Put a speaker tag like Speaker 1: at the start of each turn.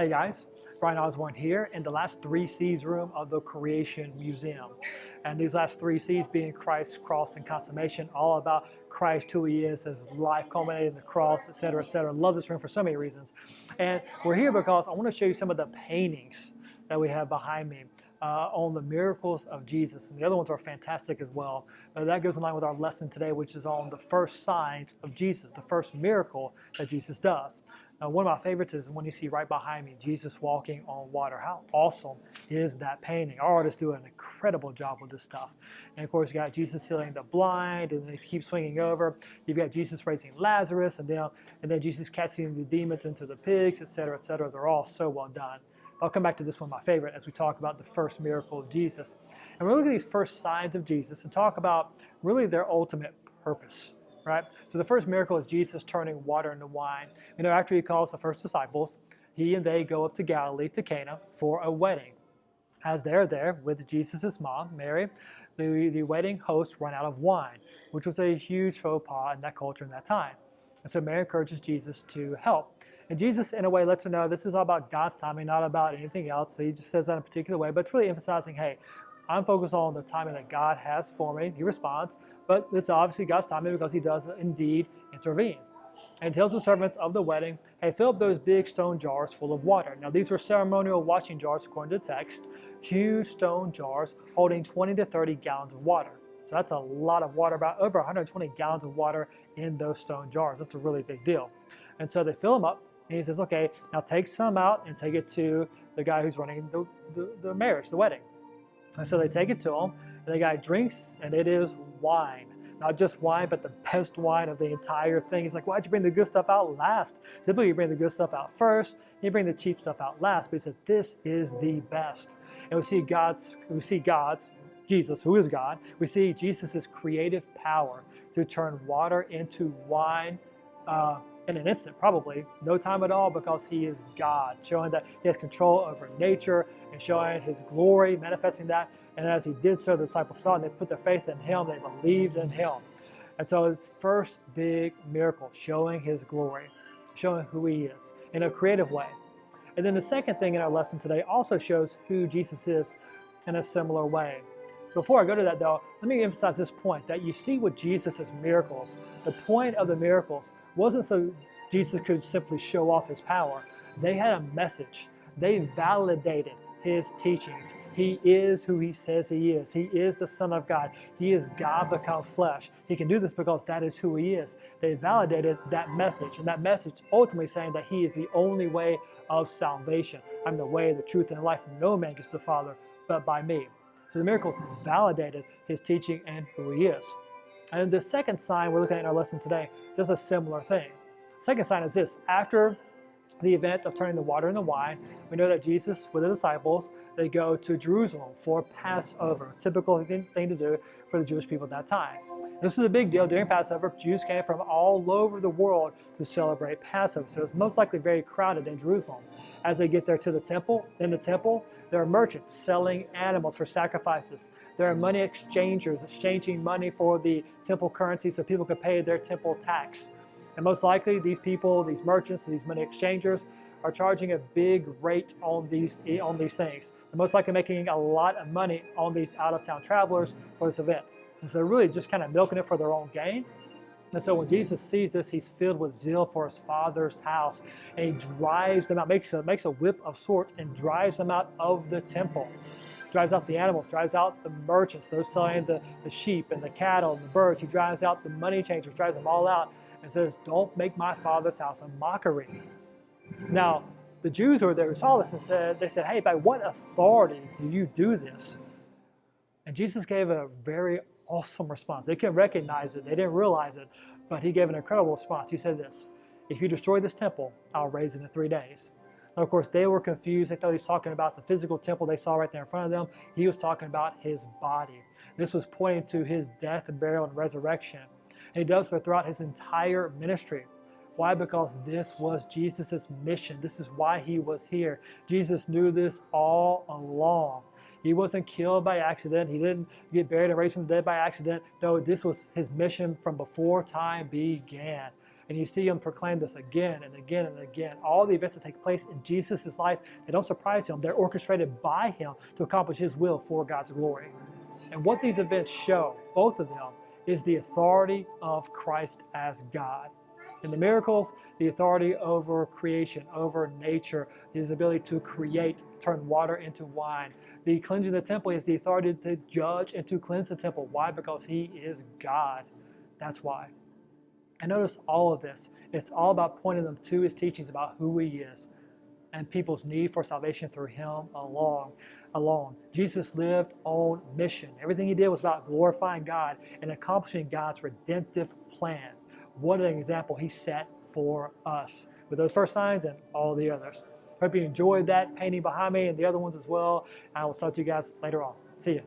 Speaker 1: Hey guys, Brian Osborne here in the last three C's room of the Creation Museum. And these last three C's being Christ, cross, and consummation, all about Christ, who he is, his life culminating in the cross, etc., etc. Love this room for so many reasons. And we're here because I want to show you some of the paintings that we have behind me on the miracles of Jesus. And the other ones are fantastic as well. That goes in line with our lesson today, which is on the first signs of Jesus, the first miracle that Jesus does. One of my favorites is when you see right behind me, Jesus walking on water. How awesome is that painting? Our artists do an incredible job with this stuff. And of course, you got Jesus healing the blind, and then if you keep swinging over, you've got Jesus raising Lazarus, and then Jesus casting the demons into the pigs, etc., etc. They're all so well done. I'll come back to this one, my favorite, as we talk about the first miracle of Jesus. And we're looking at these first signs of Jesus and talk about really their ultimate purpose. Right? So the first miracle is Jesus turning water into wine. After he calls the first disciples, he and they go up to Galilee, to Cana, for a wedding. As they're there with Jesus' mom, Mary, the wedding hosts run out of wine, which was a huge faux pas in that culture in that time. And so Mary encourages Jesus to help. And Jesus, in a way, lets her know this is all about God's timing, not about anything else. So he just says that in a particular way, but it's really emphasizing, hey, I'm focused on the timing that God has for me. He responds, but it's obviously God's timing because he does indeed intervene. And he tells the servants of the wedding, hey, fill up those big stone jars full of water. Now, these were ceremonial washing jars according to the text, huge stone jars holding 20 to 30 gallons of water. So that's a lot of water, about over 120 gallons of water in those stone jars. That's a really big deal. And so they fill them up, and he says, okay, now take some out and take it to the guy who's running the marriage, the wedding. And so they take it to him, and the guy drinks, and it is wine. Not just wine, but the best wine of the entire thing. He's like, why'd you bring the good stuff out last? Typically, you bring the good stuff out first, you bring the cheap stuff out last. But he said, this is the best. And we see God's, Jesus, who is God, we see Jesus' creative power to turn water into wine in an instant, probably, no time at all, because he is God, showing that he has control over nature and showing his glory, manifesting that. And as he did so, the disciples saw and they put their faith in him, they believed in him. And so his first big miracle, showing his glory, showing who he is in a creative way. And then the second thing in our lesson today also shows who Jesus is in a similar way. Before I go to that though, let me emphasize this point, that you see with Jesus' miracles, the point of the miracles wasn't so Jesus could simply show off his power. They had a message. They validated his teachings. He is who he says he is. He is the Son of God. He is God become flesh. He can do this because that is who he is. They validated that message, and that message ultimately saying that he is the only way of salvation. I'm the way, the truth, and the life. No man gets to the Father but by me. So the miracles validated his teaching and who he is. And the second sign we're looking at in our lesson today does a similar thing. Second sign is this. After the event of turning the water into wine, we know that Jesus, with the disciples, they go to Jerusalem for Passover, typical thing to do for the Jewish people at that time. This is a big deal. During Passover, Jews came from all over the world to celebrate Passover, so it's most likely very crowded in Jerusalem. As they get there to the temple, in the temple, there are merchants selling animals for sacrifices. There are money exchangers exchanging money for the temple currency so people could pay their temple tax. And most likely, these people, these merchants, these money exchangers, are charging a big rate on these things. They're most likely making a lot of money on these out-of-town travelers for this event. And so they're really just kind of milking it for their own gain. And so when Jesus sees this, he's filled with zeal for his Father's house. And he drives them out, makes a whip of sorts and drives them out of the temple. Drives out the animals, drives out the merchants, those selling the sheep and the cattle and the birds. He drives out the money changers, drives them all out and says, don't make my Father's house a mockery. Now, the Jews who were there who saw this they said, hey, by what authority do you do this? And Jesus gave a very awesome response. They couldn't recognize it. They didn't realize it. But he gave an incredible response. He said this, if you destroy this temple, I'll raise it in 3 days. Now, of course, they were confused. They thought he was talking about the physical temple they saw right there in front of them. He was talking about his body. This was pointing to his death and burial and resurrection. And he does so throughout his entire ministry. Why? Because this was Jesus' mission. This is why he was here. Jesus knew this all along. He wasn't killed by accident. He didn't get buried and raised from the dead by accident. No, this was his mission from before time began. And you see him proclaim this again and again and again. All the events that take place in Jesus' life, they don't surprise him. They're orchestrated by him to accomplish his will for God's glory. And what these events show, both of them, is the authority of Christ as God. In the miracles, the authority over creation, over nature, his ability to create, turn water into wine. The cleansing the temple is the authority to judge and to cleanse the temple. Why? Because he is God. That's why. And notice all of this. It's all about pointing them to his teachings about who he is and people's need for salvation through him alone. Jesus lived on mission. Everything he did was about glorifying God and accomplishing God's redemptive plan. What an example he set for us with those first signs and all the others. Hope you enjoyed that painting behind me and the other ones as well. I will talk to you guys later on. See ya.